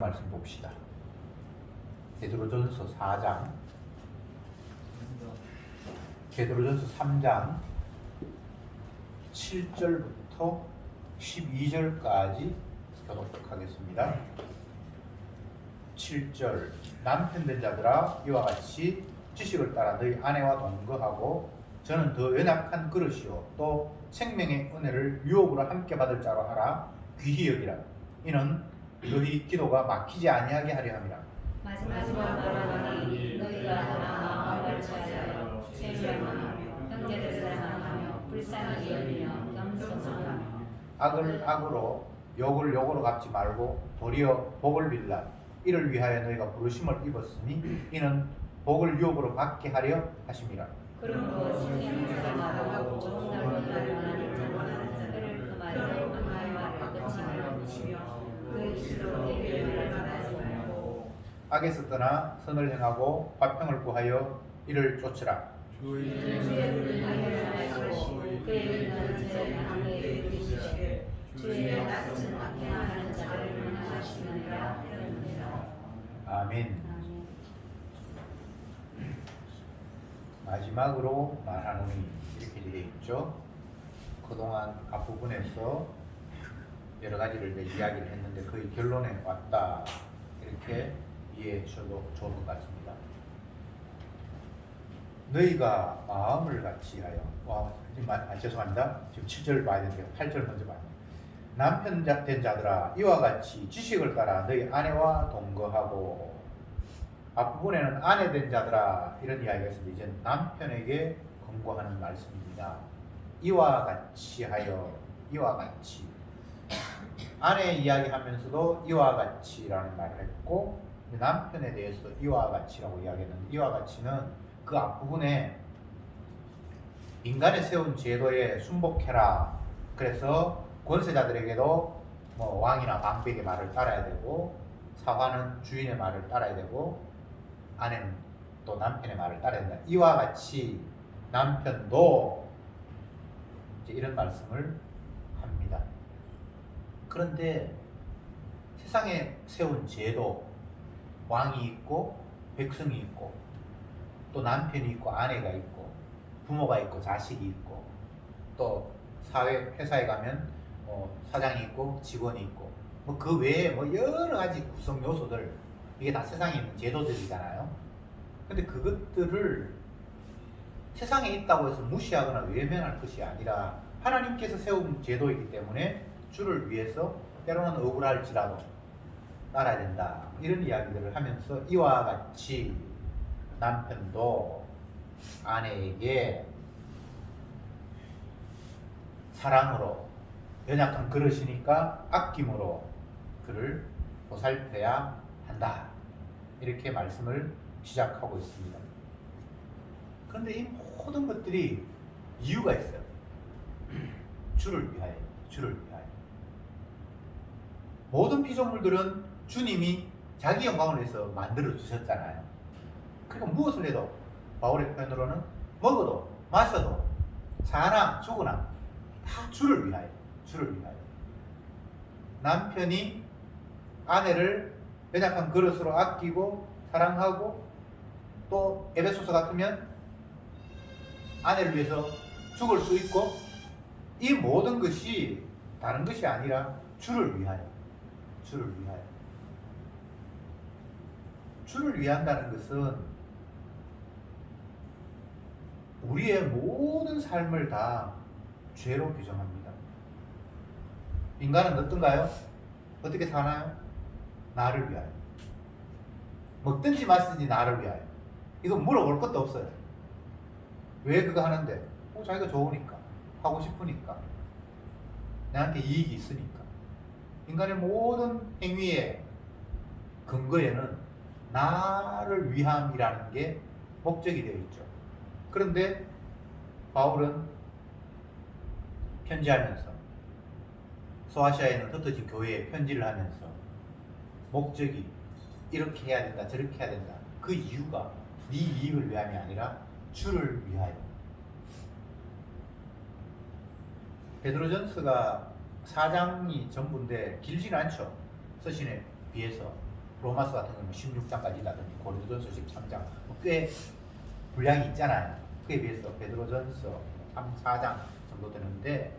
말씀 봅시다. 베드로전서 4장, 베드로전서 3장 7절부터 12절까지 교독하겠습니다. 7절 남편 된 자들아 이와 같이 지식을 따라 너희 아내와 동거하고 저는 더 연약한 그릇이요 또 생명의 은혜를 유업으로 함께 받을 자로 하라. 귀히 여기라. 이는 너희 기도가 막히지 아니하게 하려 함이라. 마지막 말하노니 너희가 하나 마음을 차지하여 죄명하며 형제를 사랑하며 불쌍히 여기며 겸손하며 악을 악으로 욕을 욕으로 갚지 말고 도리어 복을 빌라. 이를 위하여 너희가 부르심을 입었으니 이는 복을 유업으로 받게 하려 하심이라. 그러므로 생명을 말하고 좋은 날을 원하는 자들을 그 말을 악마의 끝이 말하시며 그 입술로 대변을 말하지 말고 악에서 떠나 선을 행하고 화평을 구하여 이를 쫓으라. 주의 불의하여 하시고 그의 은혜는 제 강에 이르시되 주의 낯은 악행하는 자를 명하시느니라. 아멘. 마지막으로 말하노니 이렇게 되어 있죠. 그동안 앞부분에서 여러 가지를 이야기를 했는데 거의 결론에 왔다, 이렇게 이해해 주셔도 좋을 것 같습니다. 너희가 마음을 같이 하여 죄송합니다. 지금 7절 봐야 되는데 8절 먼저 봐요. 남편 된 자들아 이와 같이 지식을 따라 너희 아내와 동거하고, 앞부분에는 아내 된 자들아 이런 이야기가 있습니다. 이제 남편에게 권고하는 말씀입니다. 이와 같이 하여, 이와 같이. 아내 이야기하면서도 이와 같이라는 말을 했고, 남편에 대해서도 이와 같이라고 이야기했는데, 이와 같이는 그 앞부분에 인간이 세운 제도에 순복해라. 그래서 권세자들에게도 뭐 왕이나 방백의 말을 따라야 되고, 사화는 주인의 말을 따라야 되고, 아내는 또 남편의 말을 따라야 된다. 이와 같이 남편도 이제 이런 말씀을 합니다. 그런데 세상에 세운 제도, 왕이 있고 백성이 있고 또 남편이 있고 아내가 있고 부모가 있고 자식이 있고 또 사회 회사에 가면 사장이 있고 직원이 있고 뭐 그 외에 뭐 여러 가지 구성 요소들, 이게 다 세상에 있는 제도들이잖아요. 근데 그것들을 세상에 있다고 해서 무시하거나 외면할 것이 아니라 하나님께서 세운 제도이기 때문에 주를 위해서 때로는 억울할지라도 따라야 된다, 이런 이야기들을 하면서 이와 같이 남편도 아내에게 사랑으로, 연약한 그릇이니까 아낌으로 그를 보살펴야 한다, 이렇게 말씀을 시작하고 있습니다. 그런데 이 모든 것들이 이유가 있어요. 주를 위하여, 주를 위하여. 모든 피조물들은 주님이 자기 영광을 위해서 만들어 주셨잖아요. 그러니까 무엇을 해도 바울의 표현으로는 먹어도 마셔도 사나 죽으나 다 주를 위하여, 주를 위하여. 남편이 아내를 연약한 그릇으로 아끼고 사랑하고, 또 에베소서 같으면 아내를 위해서 죽을 수 있고, 이 모든 것이 다른 것이 아니라 주를 위하여, 주를 위하여. 주를 위한다는 것은 우리의 모든 삶을 다 죄로 규정합니다. 인간은 어떤가요? 어떻게 사나요? 나를 위하여. 먹든지 마시든지 나를 위하여. 이거 물어볼 것도 없어요. 왜 그거 하는데? 자기가 좋으니까, 하고 싶으니까, 나한테 이익이 있으니까. 인간의 모든 행위의 근거에는 나를 위함이라는 게 목적이 되어 있죠. 그런데 바울은 편지하면서, 소아시아에 있는 흩어진 교회에 편지를 하면서 목적이 이렇게 해야 된다, 저렇게 해야 된다, 그 이유가 네 이익을 위함이 아니라 주를 위하여. 베드로전서가 4장이 전부인데 길진 않죠, 서신에 비해서. 로마서 같은 경우는 16장까지 있다든지 고린도전서 13장 꽤 분량이 있잖아요. 그에 비해서 베드로전서 3, 4장 정도 되는데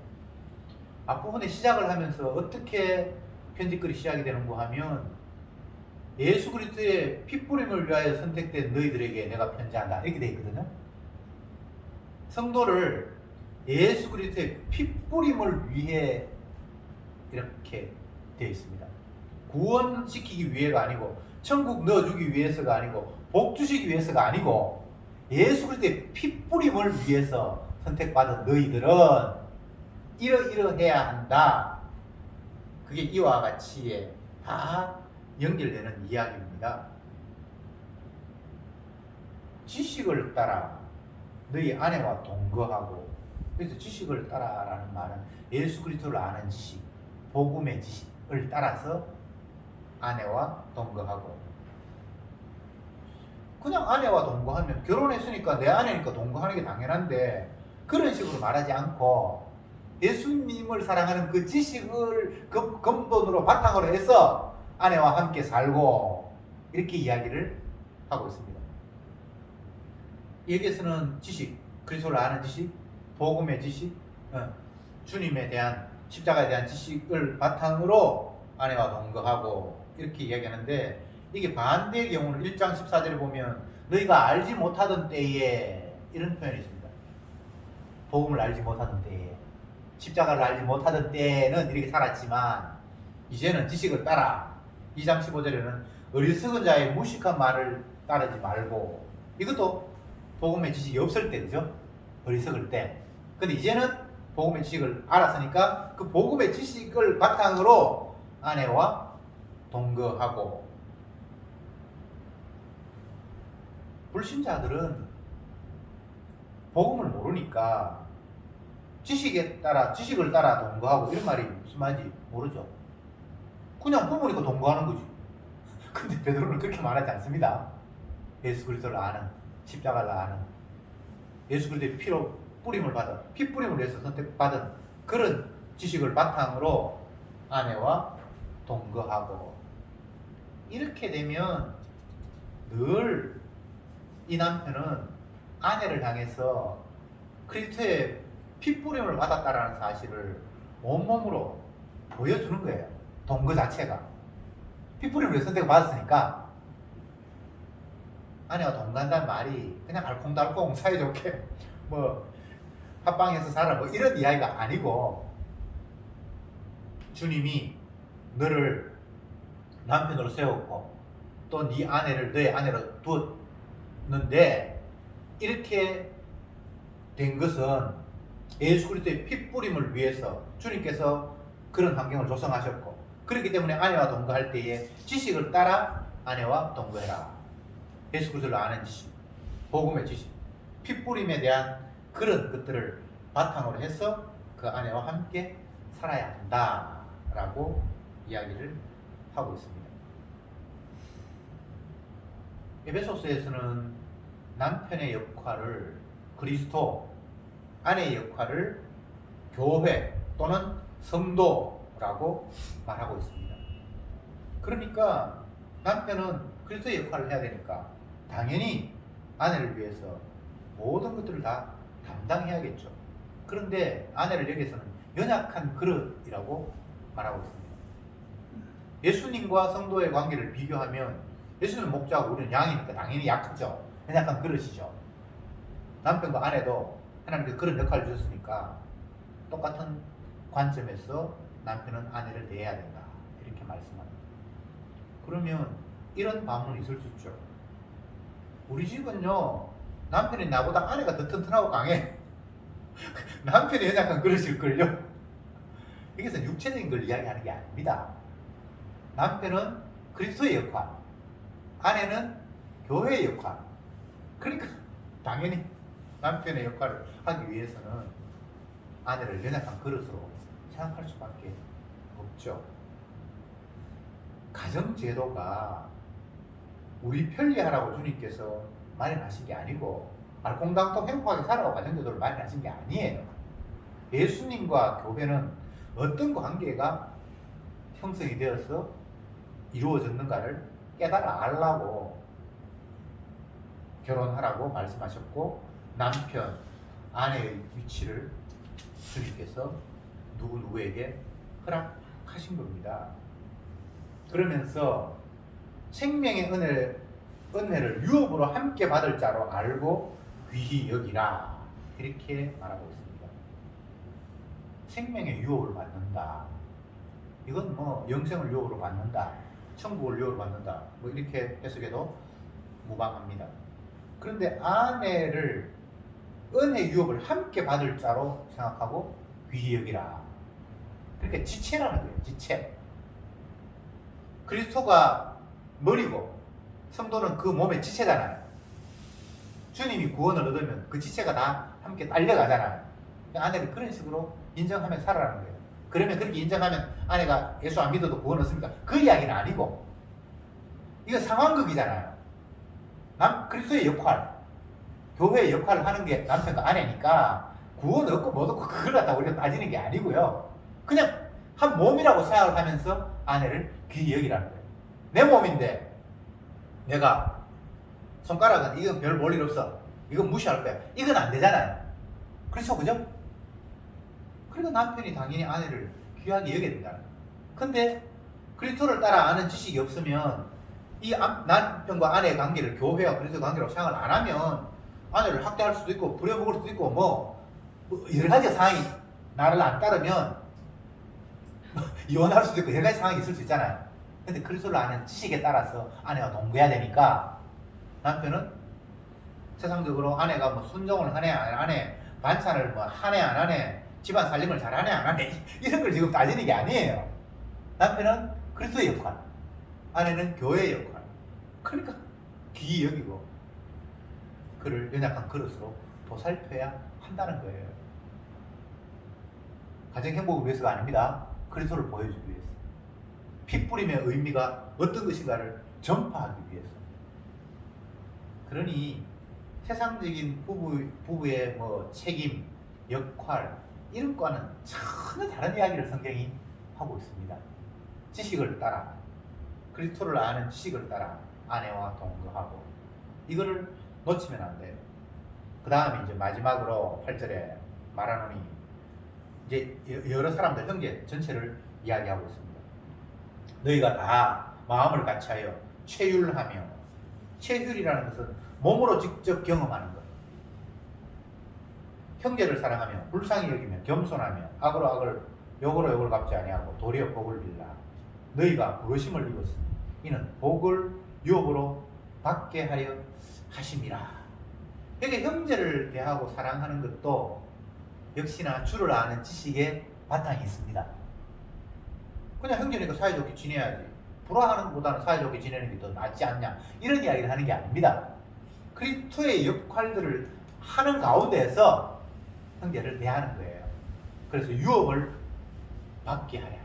앞부분에 시작을 하면서 어떻게 편집글이 시작이 되는가 하면 예수 그리스도의 핏부림을 위하여 선택된 너희들에게 내가 편지한다 이렇게 되어 있거든요. 성도를 예수 그리스도의 핏부림을 위해 이렇게 되어 있습니다. 구원시키기 위해가 아니고 천국 넣어주기 위해서가 아니고 복 주시기 위해서가 아니고 예수 그리스도의 핏부림을 위해서 선택받은 너희들은 이러이러해야 한다. 그게 이와 같이 다 연결되는 이야기입니다. 지식을 따라 너희 아내와 동거하고, 그래서 지식을 따라라는 말은 예수 그리스도를 아는 지식, 복음의 지식을 따라서 아내와 동거하고, 그냥 아내와 동거하면 결혼했으니까 내 아내니까 동거하는 게 당연한데 그런 식으로 말하지 않고 예수님을 사랑하는 그 지식을 근본으로 바탕으로 해서 아내와 함께 살고 이렇게 이야기를 하고 있습니다. 여기에서는 지식, 그리스도를 아는 지식, 복음의 지식, 주님에 대한 십자가에 대한 지식을 바탕으로 아내와 동거하고 이렇게 이야기하는데 이게 반대의 경우는 1장 14절에 보면 너희가 알지 못하던 때에 이런 표현이 있습니다. 복음을 알지 못하던 때에 십자가를 알지 못하던 때는 이렇게 살았지만 이제는 지식을 따라 2장 15절에는 어리석은 자의 무식한 말을 따르지 말고 이것도 복음의 지식이 없을 때 그죠? 어리석을 때. 근데 이제는 복음의 지식을 알았으니까 그 복음의 지식을 바탕으로 아내와 동거하고 불신자들은 복음을 모르니까 지식을 따라 동거하고 이런 말이 무슨 말인지 모르죠. 그냥 부모니까 동거하는 거지. 근데 베드로는 그렇게 말하지 않습니다. 예수 그리스도를 아는, 십자가를 아는, 예수 그리스도의 피로 뿌림을 받은, 피 뿌림을 위해서 선택받은 그런 지식을 바탕으로 아내와 동거하고 이렇게 되면 늘 이 남편은 아내를 향해서 그리스도의 핏부림을 받았다라는 사실을 온몸으로 보여주는 거예요. 동거 자체가. 핏부림을 위해 선택을 받았으니까 아내와 동거한다는 말이 그냥 알콩달콩 사이좋게 뭐 합방해서 살아 뭐 이런 이야기가 아니고 주님이 너를 남편으로 세웠고 또 네 아내를 너의 아내로 두었는데 이렇게 된 것은 예수 그리스도의 핏부림을 위해서 주님께서 그런 환경을 조성하셨고 그렇기 때문에 아내와 동거할 때에 지식을 따라 아내와 동거해라. 예수 그리스도를 아는 지식, 복음의 지식, 핏부림에 대한 그런 것들을 바탕으로 해서 그 아내와 함께 살아야 한다라고 이야기를 하고 있습니다. 에베소서에서는 남편의 역할을 그리스도, 아내의 역할을 교회 또는 성도라고 말하고 있습니다. 그러니까 남편은 그리스도의 역할을 해야 되니까 당연히 아내를 위해서 모든 것들을 다 담당해야겠죠. 그런데 아내를 여기서는 연약한 그릇이라고 말하고 있습니다. 예수님과 성도의 관계를 비교하면 예수님은 목자고 우리는 양이니까 당연히 약하죠. 연약한 그릇이죠. 남편과 아내도 하나님께서 그런 역할을 주셨으니까 똑같은 관점에서 남편은 아내를 대해야 된다. 이렇게 말씀합니다. 그러면 이런 반문이 있을 수 있죠. 우리 집은요, 남편이 나보다 아내가 더 튼튼하고 강해. 남편이 연약한 그릇일걸요. 여기서 육체적인 걸 이야기하는 게 아닙니다. 남편은 그리스도의 역할, 아내는 교회의 역할. 그러니까 당연히 남편의 역할을 하기 위해서는 아내를 연약한 그릇으로 생각할 수밖에 없죠. 가정제도가 우리 편리하라고 주님께서 마련하신 게 아니고 알콩달콩 행복하게 살아가고 가정제도를 마련하신 게 아니에요. 예수님과 교회는 어떤 관계가 형성이 되어서 이루어졌는가를 깨달아 알라고 결혼하라고 말씀하셨고, 남편, 아내의 위치를 주님께서 누구누구에게 허락하신 겁니다. 그러면서 생명의 은혜를 유업으로 함께 받을 자로 알고 귀히 여기라, 이렇게 말하고 있습니다. 생명의 유업을 받는다. 이건 뭐 영생을 유업으로 받는다, 천국을 유업으로 받는다, 뭐 이렇게 해석해도 무방합니다. 그런데 아내를 은혜 유업을 함께 받을 자로 생각하고 귀히 여기라. 그러니까 지체라는 거예요. 지체. 그리스도가 머리고 성도는 그 몸의 지체잖아요. 주님이 구원을 얻으면 그 지체가 다 함께 딸려가잖아요. 아내를 그런 식으로 인정하며 살아라는 거예요. 그러면 그렇게 인정하면 아내가 예수 안 믿어도 구원 얻습니까? 그 이야기는 아니고, 이거 상황극이잖아요. 그리스도의 역할, 교회의 역할을 하는 게 남편과 아내니까 구원 얻고 못 얻고 그걸 갖다 우리가 따지는 게 아니고요. 그냥 한 몸이라고 생각을 하면서 아내를 귀히 여기라는 거예요. 내 몸인데 내가 손가락은 이건 별 볼 일 없어, 이건 무시할 거야, 이건 안 되잖아요. 그렇죠, 그죠? 그러니까 남편이 당연히 아내를 귀하게 여겨야 된다는 거예요. 근데 그리스도를 따라 아는 지식이 없으면 이 남편과 아내의 관계를 교회와 그리스도 관계라고 생각을 안 하면 아내를 학대할 수도 있고 부려먹을 수도 있고 뭐 여러 가지 상황이, 나를 안 따르면 이혼할 수도 있고 여러 가지 상황이 있을 수 있잖아요. 근데 그리스도를 아는 지식에 따라서 아내와 동거해야 되니까 남편은 세상적으로 아내가 뭐 순종을 하네 안 하네, 반찬을 뭐 하네 안 하네, 집안 살림을 잘하네 안 하네, 이런 걸 지금 따지는 게 아니에요. 남편은 그리스도의 역할, 아내는 교회의 역할. 그러니까 귀히 여기고 그를 연약한 그릇으로 보살펴야 한다는 거예요. 가정 행복을 위해서가 아닙니다. 그리스도를 보여주기 위해서. 핏부림의 의미가 어떤 것인가를 전파하기 위해서. 그러니 세상적인 부부의 뭐 책임, 역할 이런 거와는 전혀 다른 이야기를 성경이 하고 있습니다. 지식을 따라, 그리스도를 아는 지식을 따라 아내와 동거하고, 이거를 놓치면 안 돼요. 그 다음에 이제 마지막으로 8절에 말하노니, 이제 여러 사람들, 형제 전체를 이야기하고 있습니다. 너희가 다 마음을 같이하여 체휼하며, 체휼이라는 것은 몸으로 직접 경험하는 것. 형제를 사랑하며 불쌍히 여기며 겸손하며 악으로 악을 욕으로 욕을 갚지 아니하고 도리어 복을 빌라. 너희가 부르심을 입었으니 이는 복을 유업으로 받게 하려 하심이라. 여기 형제를 대하고 사랑하는 것도 역시나 주를 아는 지식에 바탕이 있습니다. 그냥 형제니까 사이좋게 지내야지, 불화하는 것보다는 사이좋게 지내는 게 더 낫지 않냐, 이런 이야기를 하는 게 아닙니다. 그리스도의 역할들을 하는 가운데에서 형제를 대하는 거예요. 그래서 유업을 받게 하랴.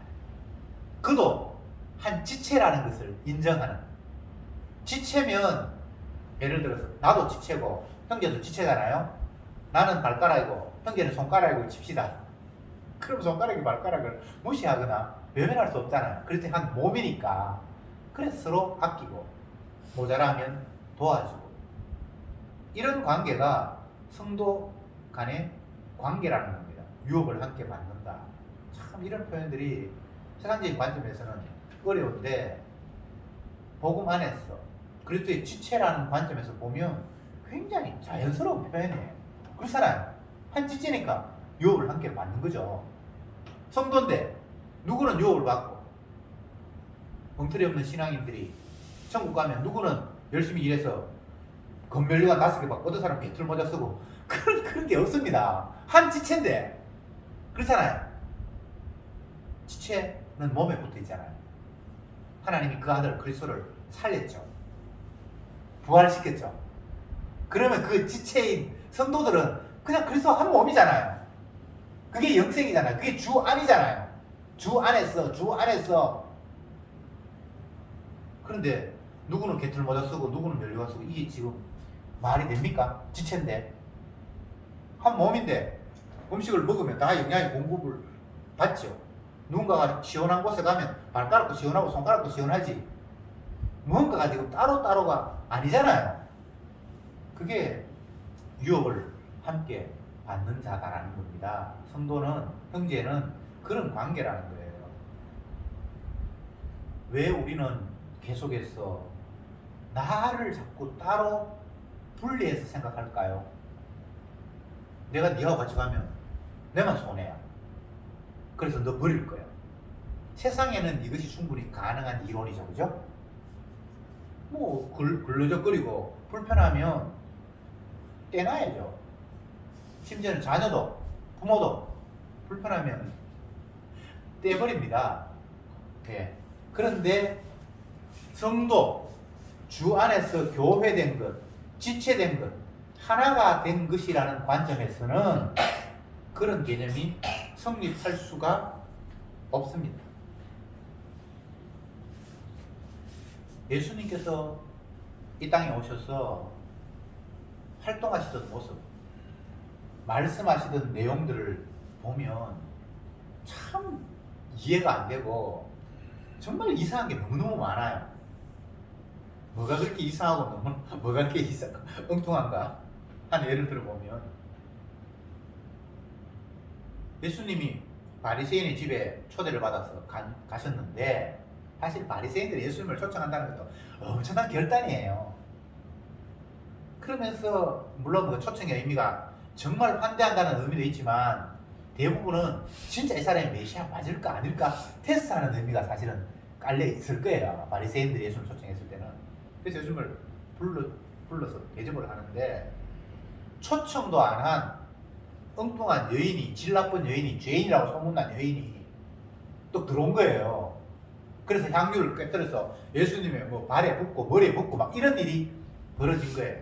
그도 한 지체라는 것을 인정하는. 지체면 예를 들어서 나도 지체고 형제도 지체잖아요. 나는 발가락이고 형제는 손가락이고 칩시다. 그럼 손가락이 발가락을 무시하거나 외면할 수 없잖아요. 그렇지, 한 몸이니까. 그래서 서로 아끼고 모자라면 도와주고, 이런 관계가 성도 간의 관계라는 겁니다. 유업을 함께 받는다. 참 이런 표현들이 세상적인 관점에서는 어려운데 복음 안에서 그리스도의 지체라는 관점에서 보면 굉장히 자연스러운 표현이에요. 그렇잖아요. 한 지체니까 유업을 함께 받는 거죠. 성도인데 누구는 유업을 받고, 엉터리 없는 신앙인들이 천국 가면 누구는 열심히 일해서 건멸류관 5개 받고 어떤 사람 개털 모자 쓰고, 그런 게 없습니다. 한 지체인데. 그렇잖아요. 지체는 몸에 붙어 있잖아요. 하나님이 그 아들 그리스도를 살렸죠. 부활시켰죠. 그러면 그 지체인 성도들은 그냥 그리스도 한 몸이잖아요. 그게 영생이잖아요. 그게 주 안이잖아요. 주 안에서. 그런데 누구는 개털 모자 쓰고 누구는 면류관 쓰고, 이게 지금 말이 됩니까? 지체인데, 한 몸인데 음식을 먹으면 다 영양이 공급을 받죠. 누군가가 시원한 곳에 가면 발가락도 시원하고 손가락도 시원하지. 무언가가 지금 따로따로가 아니잖아요. 그게 유업을 함께 받는 자다라는 겁니다. 성도는, 형제는 그런 관계라는 거예요. 왜 우리는 계속해서 나를 자꾸 따로 분리해서 생각할까요? 내가 네하고 같이 가면 내만 손해야. 그래서 너 버릴 거야. 세상에는 이것이 충분히 가능한 이론이죠, 그죠? 뭐 걸러적거리고 불편하면 떼놔야죠. 심지어는 자녀도 부모도 불편하면 떼버립니다. 예. 그런데 성도, 주 안에서 교회된 것, 지체된 것, 하나가 된 것이라는 관점에서는 그런 개념이 성립할 수가 없습니다. 예수님께서 이 땅에 오셔서 활동하시던 모습, 말씀하시던 내용들을 보면 참 이해가 안 되고 정말 이상한 게 너무너무 많아요. 뭐가 그렇게 이상하고 뭐가 그렇게 엉뚱한가 하는 예를 들어보면, 예수님이 바리새인의 집에 초대를 받아서 가셨는데, 사실 바리새인들이 예수님을 초청한다는 것도 엄청난 결단이에요. 그러면서 물론 그 초청의 의미가 정말 환대한다는 의미도 있지만, 대부분은 진짜 이 사람이 메시아 맞을까 아닐까 테스트하는 의미가 사실은 깔려 있을 거예요. 바리새인들이 예수님을 초청했을 때는. 그래서 예수님을 불러서 대접을 하는데, 초청도 안 한 엉뚱한 여인이, 질 나쁜 여인이, 죄인이라고 소문난 여인이 또 들어온 거예요. 그래서 향유를 꿰뜨려서 예수님의 뭐 발에 붓고 머리에 붓고 막 이런 일이 벌어진 거예요.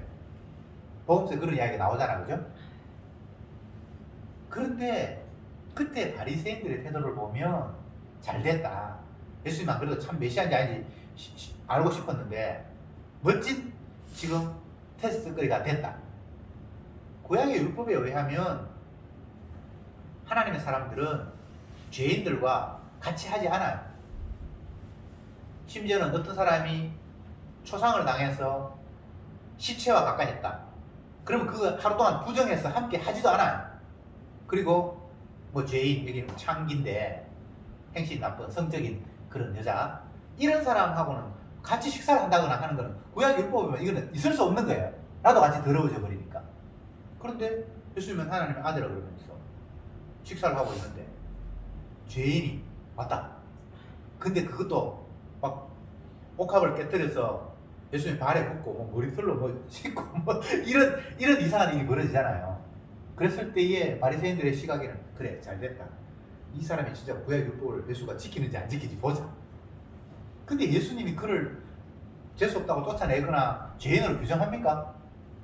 복음서에 그런 이야기가 나오잖아, 그죠? 그런데 그때 바리새인들의 태도를 보면 잘 됐다. 예수님은 그래도 참 메시아인지 아닌지 알고 싶었는데 멋진 지금 테스트거리가 됐다. 구약의 율법에 의하면 하나님의 사람들은 죄인들과 같이 하지 않아요. 심지어는 어떤 사람이 초상을 당해서 시체와 가까이 했다. 그러면 그거 하루 동안 부정해서 함께 하지도 않아요. 그리고 뭐 죄인, 여기는 창기인데 행실이 나쁜 성적인 그런 여자, 이런 사람하고는 같이 식사를 한다거나 하는 거는 구약 율법에 보면 이거는 있을 수 없는 거예요. 나도 같이 더러워져 버리니까. 그런데 예수님은 하나님의 아들이라 그러면서 식사를 하고 있는데 죄인이 왔다. 근데 그것도 막 옥합을 깨뜨려서 예수님 발에 붓고 뭐 머리털로 뭐 씻고 뭐 이런 이상한 일이 벌어지잖아요. 그랬을 때에 바리새인들의 시각에는 그래, 잘됐다. 이 사람이 진짜 구약 율법을 예수가 지키는지 안 지키는지 보자. 근데 예수님이 그를 재수없다고 쫓아내거나 죄인으로 규정합니까?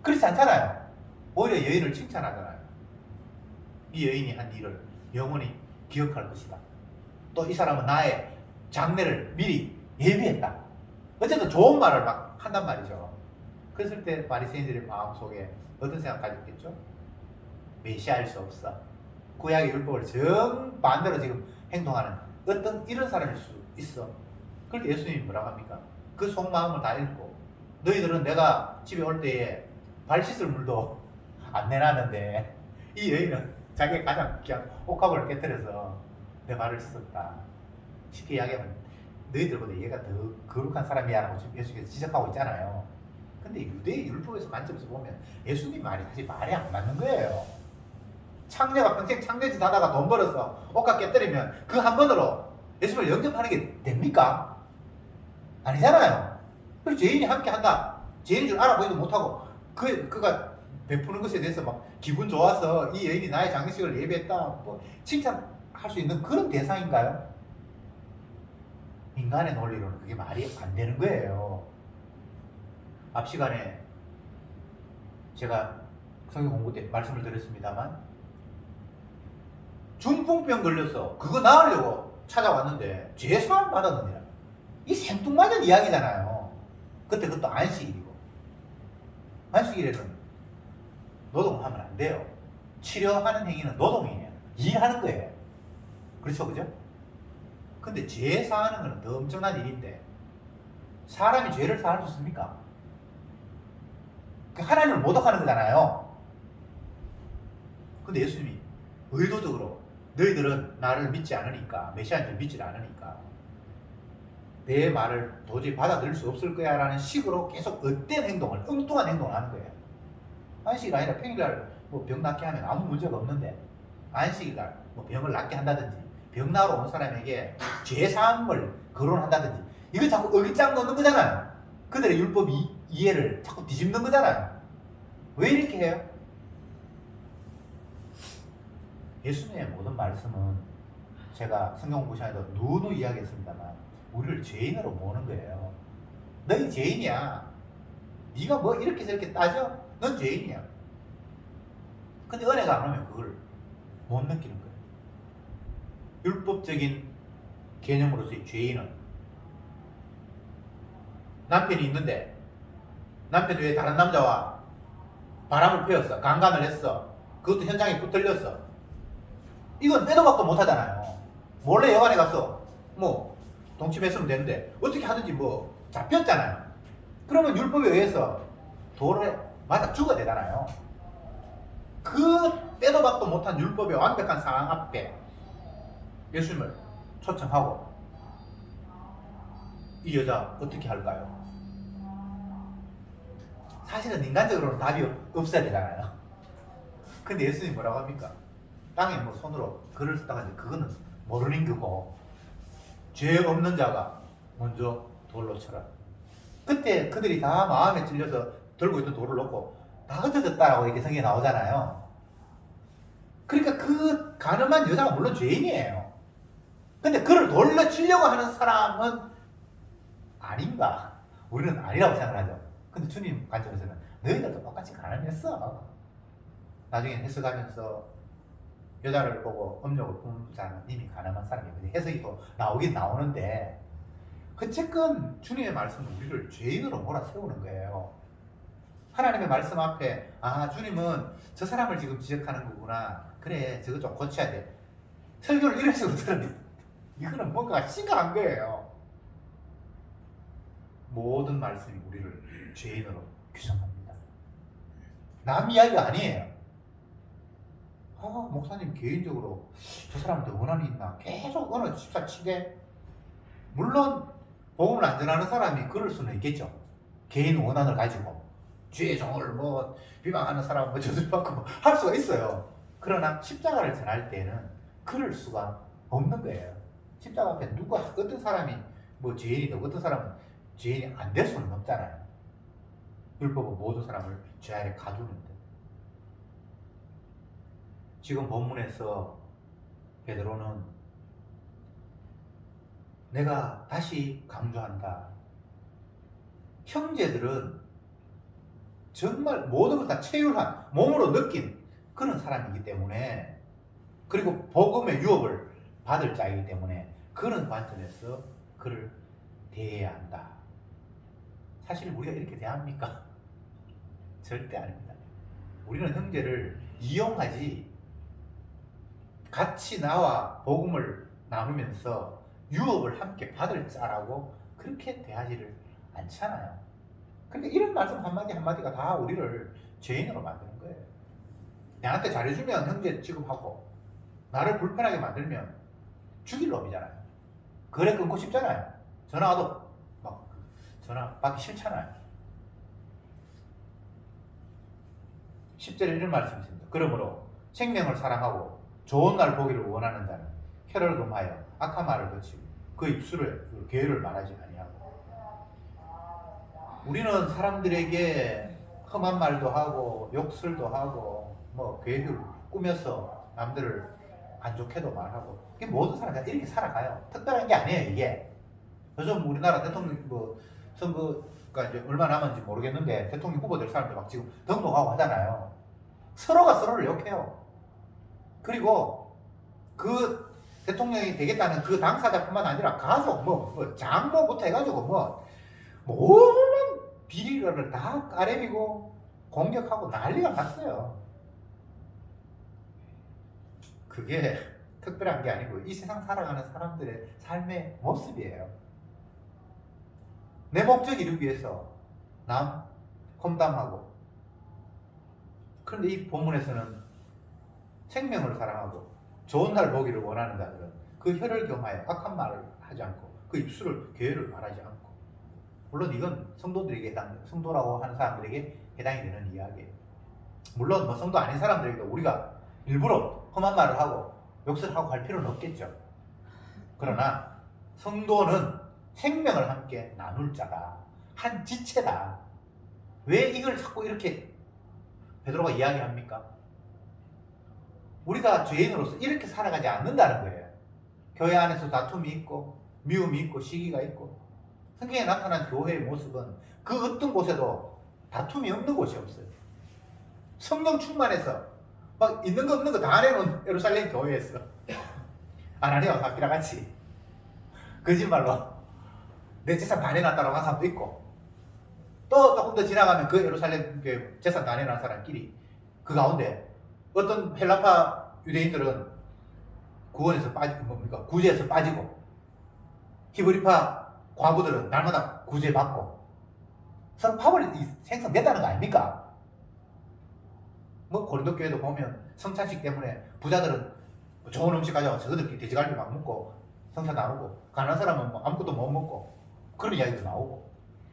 그렇지 않잖아요. 오히려 여인을 칭찬하잖아요. 이 여인이 한 일을 영원히 기억할 것이다. 또 이 사람은 나의 장래를 미리 예비했다. 어쨌든 좋은 말을 막 한단 말이죠. 그랬을 때 바리새인들의 마음속에 어떤 생각 가졌겠죠? 메시아일 수 없어. 구약의 율법을 정반대로 지금 행동하는 어떤 이런 사람일 수 있어. 그럴 때 예수님이 뭐라고 합니까? 그 속마음을 다 읽고, 너희들은 내가 집에 올 때에 발 씻을 물도 안 내놨는데 이 여인은 자기가 가장 귀한 옥합을 깨뜨려서 내 발을 씻었다. 쉽게 이야기하면 너희들보다 얘가 더 거룩한 사람이야 라고 지금 예수께서 지적하고 있잖아요. 근데 유대의 율법에서 관점에서 보면 예수님 말이 사실 말이 안 맞는 거예요. 창녀가 평생 창녀짓 하다가 돈 벌어서 옥합 깨뜨리면 그 한 번으로 예수님을 영접하는 게 됩니까? 아니잖아요. 그래서 죄인이 함께 한다. 죄인인 줄 알아보지도 못하고 그가 베푸는 것에 대해서 막 기분 좋아서 이 여인이 나의 장례식을 예배했다 뭐 칭찬할 수 있는 그런 대상인가요? 인간의 논리로는 그게 말이 안 되는 거예요. 앞 시간에 제가 성경 공부 때 말씀을 드렸습니다만, 중풍병 걸려서 그거 나으려고 찾아왔는데 죄 사함 받았느니라. 이 생뚱맞은 이야기잖아요. 그때 그것도 안식일이고, 안식일에는 노동하면 안 돼요. 치료하는 행위는 노동이에요. 일하는 거예요. 그렇죠, 그죠? 근데 죄 사하는 거는 더 엄청난 일인데 사람이 죄를 사할 수 있습니까? 하나님을 모독하는 거잖아요. 근데 예수님이 의도적으로 너희들은 나를 믿지 않으니까, 메시아인 줄 믿지 않으니까 내 말을 도저히 받아들일 수 없을 거야 라는 식으로 계속 헛된 행동을, 엉뚱한 행동을 하는 거예요. 안식일 아니라 평일날 뭐 병 낫게 하면 아무 문제가 없는데, 안식일날 뭐 병을 낫게 한다든지, 병 나으러 온 사람에게 죄사함을 거론한다든지, 이거 자꾸 어깃장 넣는 거잖아요. 그들의 율법 이해를 자꾸 뒤집는 거잖아요. 왜 이렇게 해요? 예수님의 모든 말씀은 제가 성경 공부 시간에도 누누이 이야기했습니다만 우리를 죄인으로 모으는 거예요. 너희 죄인이야. 네가 뭐 이렇게 저렇게 따져? 넌 죄인이야. 근데 은혜가 안 오면 그걸 못 느끼는 거예요. 율법적인 개념으로서의 죄인은 남편이 있는데 남편이 왜 다른 남자와 바람을 피웠어? 강간을 했어. 그것도 현장에 붙들렸어. 이건 빼도 박도 못 하잖아요. 몰래 여관에 가서 뭐 동침했으면 되는데 어떻게 하든지 뭐 잡혔잖아요. 그러면 율법에 의해서 돌에 맞아 죽어야 되잖아요. 그 빼도 박도 못한 율법의 완벽한 상황 앞에 예수님을 초청하고 이 여자 어떻게 할까요? 사실은 인간적으로는 답이 없어야 되잖아요. 근데 예수님이 뭐라고 합니까? 땅에 뭐 손으로 글을 쓰다가 이제 그거는 모르는 거고, 죄 없는 자가 먼저 돌로 쳐라. 그때 그들이 다 마음에 찔려서 들고 있던 돌을 놓고 다 흩어졌다라고 이렇게 성경에 나오잖아요. 그러니까 그 가늠한 여자가 물론 죄인이에요. 근데 그를 돌로 치려고 하는 사람은 아닌가? 우리는 아니라고 생각하죠. 근데 주님 관점에서는 너희들도 똑같이 가늠했어. 나중에 해석하면서 여자를 보고 음욕을 품은 자는 이미 가늠한 사람이거든요. 해석이 또 나오긴 나오는데, 어쨌건 주님의 말씀은 우리를 죄인으로 몰아세우는 거예요. 하나님의 말씀 앞에 아 주님은 저 사람을 지금 지적하는 거구나, 그래 저거 좀 고쳐야 돼, 설교를 이런 식으로 들었는데 이거는 뭔가 심각한 거예요. 모든 말씀이 우리를 죄인으로 규정합니다. 남 이야기가 아니에요. 아 목사님 개인적으로 저 사람한테 원한이 있나 계속 어느 집사 치게. 물론 복음을 안 전하는 사람이 그럴 수는 있겠죠. 개인 원한을 가지고 죄의 종을 뭐 비방하는 사람 뭐 저주받고 뭐 할 수가 있어요. 그러나 십자가를 전할 때는 그럴 수가 없는 거예요. 십자가 앞에 누가 어떤 사람이 뭐 죄인이고 어떤 사람은 죄인이 안 될 수는 없잖아요. 율법은 모든 사람을 죄 아래 가두는데, 지금 본문에서 베드로는 내가 다시 강조한다. 형제들은 정말 모든 걸 다 체휼한 몸으로 느낀 그런 사람이기 때문에, 그리고 복음의 유업을 받을 자이기 때문에 그런 관점에서 그를 대해야 한다. 사실 우리가 이렇게 대합니까? 절대 아닙니다. 우리는 형제를 이용하지 같이 나와 복음을 나누면서 유업을 함께 받을 자라고 그렇게 대하지를 않잖아요. 그러니까 이런 말씀 한마디 한마디가 다 우리를 죄인으로 만드는 거예요. 나한테 잘해주면 형제 취급하고 나를 불편하게 만들면 죽일 놈이잖아요. 거래 끊고 싶잖아요. 전화 와도 막 전화 받기 싫잖아요. 10절에 이런 말씀이 있습니다. 그러므로 생명을 사랑하고 좋은 날 보기를 원하는 자는 혀를 금하여 악한 말을 거치고 그 입술에 계율을 말하지 아니하고. 우리는 사람들에게 험한 말도 하고 욕설도 하고 뭐 계율 꾸며서 남들을 안 좋게도 말하고, 이게 모든 사람이 이렇게 살아가요. 특별한 게 아니에요. 이게 요즘 우리나라 대통령 뭐 선거가 이제 얼마 남았는지 모르겠는데 대통령 후보 될 사람들 막 지금 등록하고 하잖아요. 서로가 서로를 욕해요. 그리고 그 대통령이 되겠다는 그 당사자뿐만 아니라 가족 뭐 장모부터 해가지고 뭐 모든 비리를 다 까레비고 공격하고 난리가 났어요. 그게 특별한 게 아니고 이 세상 살아가는 사람들의 삶의 모습이에요. 내 목적 이루기 위해서 남 험담하고. 그런데 이 본문에서는 생명을 사랑하고 좋은 날 보기를 원하는 자들은 그 혀를 경하여 악한 말을 하지 않고 그 입술을 괴를 말하지 않고. 물론 이건 성도들에게 성도라고 하는 사람들에게 해당이 되는 이야기예요. 물론 뭐 성도 아닌 사람들에게도 우리가 일부러 험한 말을 하고 욕설을 하고 할 필요는 없겠죠. 그러나 성도는 생명을 함께 나눌 자다. 한 지체다. 왜 이걸 자꾸 이렇게 베드로가 이야기합니까? 우리가 죄인으로서 이렇게 살아가지 않는다는 거예요. 교회 안에서 다툼이 있고 미움이 있고 시기가 있고. 성경에 나타난 교회의 모습은 그 어떤 곳에도 다툼이 없는 곳이 없어요. 성령 충만해서 막 있는 거 없는 거 다 내놓은 예루살렘 교회에서 아나니아와 삽비라 같이 거짓말로 내 재산 다 내놨다라고 한 사람도 있고, 또 조금 더 지나가면 그 예루살렘 교회 재산 다 내놓은 사람끼리 그 가운데 어떤 헬라파 유대인들은 구원에서 빠지고 뭡니까? 구제에서 빠지고, 히브리파 과부들은 날마다 구제받고 서로 파벌이 생성됐다는 거 아닙니까? 뭐 고린도 교회도 보면 성찬식 때문에 부자들은 좋은 음식 가져와서 저들끼리 돼지갈비 막 먹고 성찬 나누고, 가난한 사람은 뭐 아무것도 못 먹고, 그런 이야기도 나오고.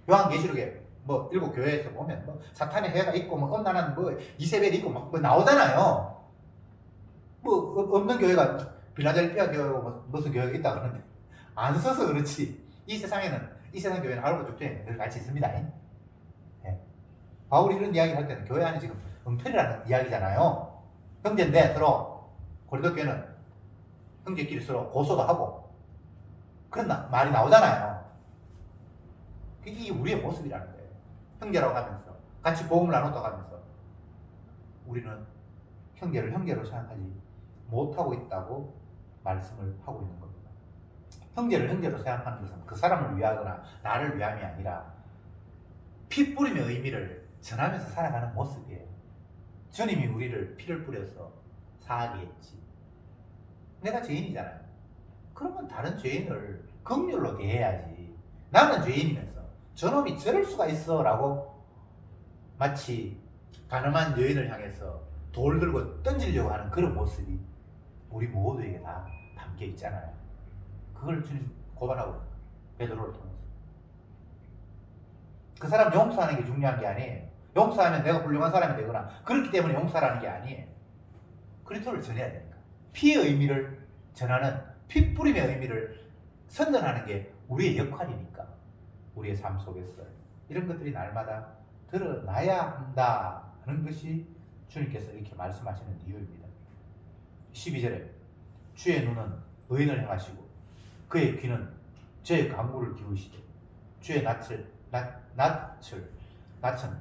요한계시록에 뭐 일곱 교회에서 보면 뭐 사탄의 해가 있고 뭐 엄난한 뭐 이세벨이 있고 막 뭐 나오잖아요. 뭐 없는 교회가 빌라델피아 교회고 뭐 무슨 교회가 있다 그러는데 안 써서 그렇지. 이 세상 교회는 하루가 죽전에 늘 같이 있습니다. 예. 바울이 이런 이야기를 할 때는 교회 안에 지금 엉터리라는 이야기잖아요. 형제인데 서로, 고린도 교회는 형제끼리 서로 고소도 하고 그런 말이 나오잖아요. 이게 우리의 모습이라는 거예요. 형제라고 하면서 같이 복음을 나눴다고 하면서 우리는 형제를 형제로 생각하지 못하고 있다고 말씀을 하고 있는 겁니다. 형제를 형제로 생각하는 것은 그 사람을 위하거나 나를 위함이 아니라 피 뿌림의 의미를 전하면서 살아가는 모습이에요. 주님이 우리를 피를 뿌려서 사하게 했지. 내가 죄인이잖아요. 그러면 다른 죄인을 긍휼로 대해야지. 나는 죄인이면서 저놈이 저럴 수가 있어 라고 마치 가늠한 여인을 향해서 돌 들고 던지려고 하는 그런 모습이 우리 모두에게 다 담겨 있잖아요. 그걸 주님 고발하고 베드로를 통해서. 그 사람 용서하는 게 중요한 게 아니에요. 용서하면 내가 훌륭한 사람이 되거나 그렇기 때문에 용서라는 게 아니에요. 그리스도를 전해야 되니까. 피의 의미를 전하는, 피 뿌림의 의미를 선전하는 게 우리의 역할이니까. 우리의 삶 속에서 이런 것들이 날마다 드러나야 한다는 것이 주님께서 이렇게 말씀하시는 이유입니다. 12절에 주의 눈은 의인을 향하시고 그의 귀는 죄의 강구를 기울이시되 주의 낯은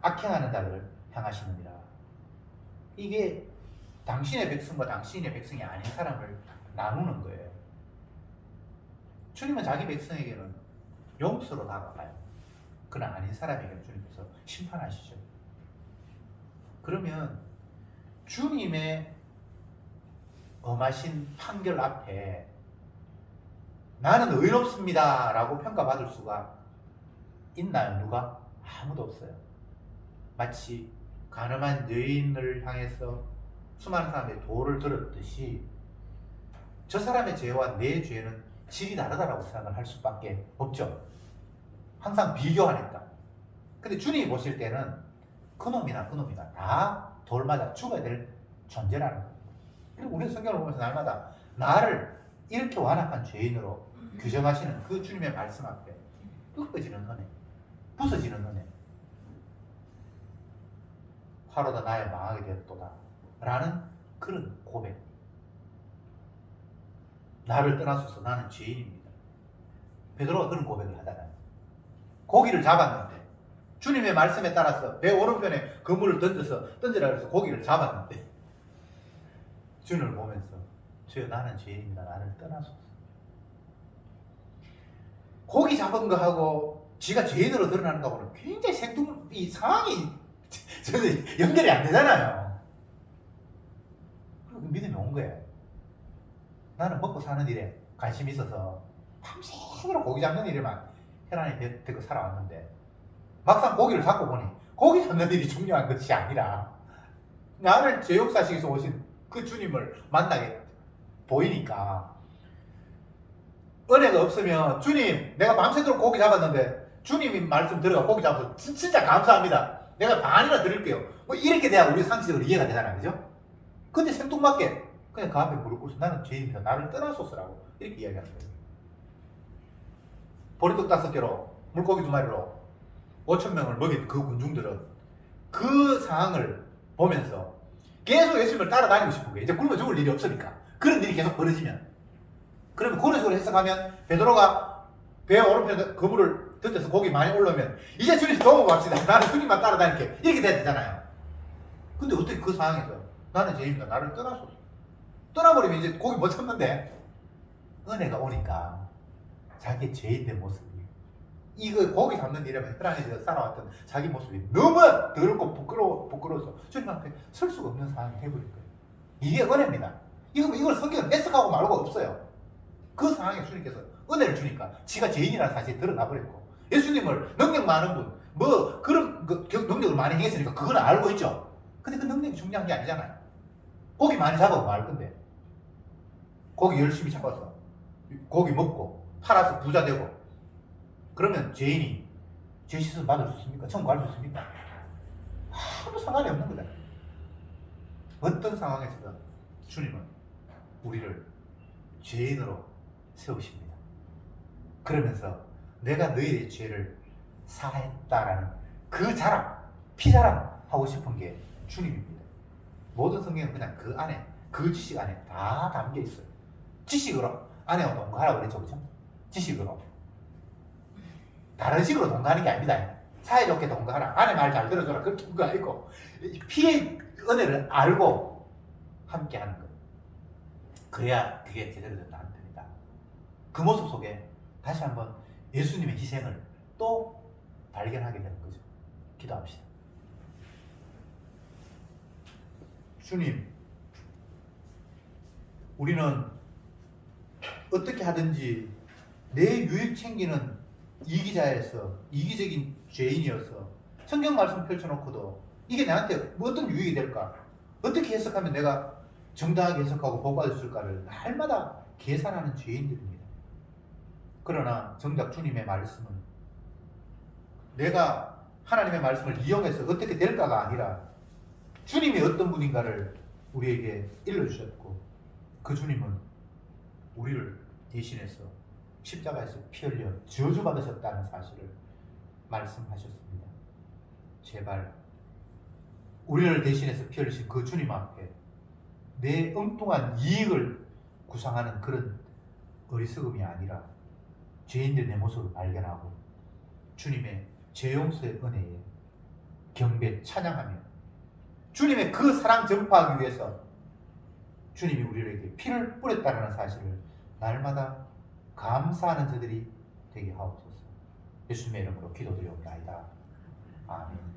악행하는 자들을 향하시느니라. 이게 당신의 백성과 당신의 백성이 아닌 사람을 나누는 거예요. 주님은 자기 백성에게는 용서로 다가가요. 그러나 아닌 사람에게는 주님께서 심판하시죠. 그러면 주님의 엄하신 판결 앞에 나는 의롭습니다 라고 평가받을 수가 있나요? 누가? 아무도 없어요. 마치 가늠한 여인을 향해서 수많은 사람들이 돌을 들었듯이 저 사람의 죄와 내 죄는 질이 다르다라고 생각을 할 수밖에 없죠. 항상 비교하니까. 근데 주님이 보실 때는 그놈이나 다 돌마다 죽어야 될 존재라는 거예요. 그리고 우리 성경을 보면서 날마다 나를 이렇게 완악한 죄인으로 규정하시는 그 주님의 말씀 앞에 꺾어지는 은혜, 부서지는 은혜. 화로다 나의 망하게 되었도다 라는 그런 고백. 나를 떠나소서 나는 죄인입니다. 베드로가 그런 고백을 하잖아요. 고기를 잡았는데 주님의 말씀에 따라서 배 오른편에 그물을 던지라 그래서 고기를 잡았는데 주님을 보면서 주여 나는 죄인입니다. 나를 떠나소서. 고기 잡은 거하고 지가 죄인으로 드러나는 거하고는 굉장히 이 상황이 저는 연결이 안 되잖아요. 그리고 믿음이 온 거예요. 나는 먹고 사는 일에 관심이 있어서 밤새도록 고기 잡는 일에만 혈안이 되고 살아왔는데 막상 고기를 잡고 보니 고기 잡는 일이 중요한 것이 아니라 나를 제 역사식에서 오신 그 주님을 만나게 보이니까 은혜가 없으면 주님 내가 밤새도록 고기 잡았는데 주님이 말씀 들어가 고기 잡아서 진짜 감사합니다. 내가 반이나 드릴게요. 뭐 이렇게 돼야 우리 상식적으로 이해가 되잖아요. 그죠? 근데 생뚱맞게 그냥 그 앞에 무릎 꿇어서 나는 죄인이다. 나를 떠나소서라고 이렇게 이야기하는 거예요. 보리떡 5개로 물고기 2마리로 5,000명을 먹인 그 군중들은 그 상황을 보면서 계속 예수님을 따라다니고 싶은 거예요. 이제 굶어 죽을 일이 없으니까. 그런 일이 계속 벌어지면. 그러면 그런 식으로 해석하면 베드로가 배 오른편에 그물을 던져서 고기 많이 올라오면 이제 주님 도우고 갑시다. 나는 주님만 따라다닐게. 이렇게 돼야 되잖아요. 근데 어떻게 그 상황에서 나는 죄인이다. 나를 떠나소서. 떠나버리면 이제 고기 못 참는데 은혜가 오니까 자기 죄인된 모습이 이거 고기 잡는 일이라면 혈안에서 살아왔던 자기 모습이 너무 더럽고 부끄러워서 주님 앞에 설 수가 없는 상황이 돼버린 거예요. 이게 은혜입니다. 이걸 성경은 해석하고 말고 없어요. 그 상황에 주님께서 은혜를 주니까 지가 죄인이라는 사실이 드러나 버렸고 예수님을 능력 많은 분, 뭐 그런 능력을 많이 행했으니까 그건 알고 있죠. 근데 그 능력이 중요한 게 아니잖아요. 고기 많이 잡아도 말 건데 고기 열심히 잡아서 고기 먹고 팔아서 부자 되고 그러면 죄인이 죄 씻음 받을 수 있습니까? 천국 갈 수 있습니까? 아무 상관이 없는 거다. 어떤 상황에서든 주님은 우리를 죄인으로 세우십니다. 그러면서 내가 너희의 죄를 사했다라는 그 자랑, 피자랑 하고 싶은 게 주님입니다. 모든 성경은 그냥 그 안에, 그 지식 안에 다 담겨 있어요. 지식으로 아내와 동거하라고 그랬죠, 그죠? 지식으로. 다른 식으로 동거하는 게 아닙니다. 사이좋게 동거하라. 아내 말 잘 들어줘라. 그렇게 동거 아니고 피의 은혜를 알고 함께 하는 것. 그래야 그게 제대로 된 남편이다. 그 모습 속에 다시 한번 예수님의 희생을 또 발견하게 되는 거죠. 기도합시다. 주님, 우리는 어떻게 하든지 내 유익 챙기는 이기자에서 이기적인 죄인이어서 성경 말씀 펼쳐놓고도 이게 나한테 뭐 어떤 유익이 될까? 어떻게 해석하면 내가 정당하게 해석하고 복받을 수 있을까를 날마다 계산하는 죄인들입니다. 그러나 정작 주님의 말씀은 내가 하나님의 말씀을 이용해서 어떻게 될까가 아니라 주님이 어떤 분인가를 우리에게 일러주셨고 그 주님은 우리를 대신해서 십자가에서 피 흘려 저주받으셨다는 사실을 말씀하셨습니다. 제발 우리를 대신해서 피 흘리신 그 주님 앞에 내 엉뚱한 이익을 구상하는 그런 어리석음이 아니라 죄인된 내 모습을 발견하고 주님의 죄용서의 은혜에 경배 찬양하며 주님의 그 사랑 전파하기 위해서 주님이 우리에게 피를 뿌렸다는 사실을 날마다 감사하는 저들이 되게 하옵소서. 예수님의 이름으로 기도드리옵나이다. 아멘.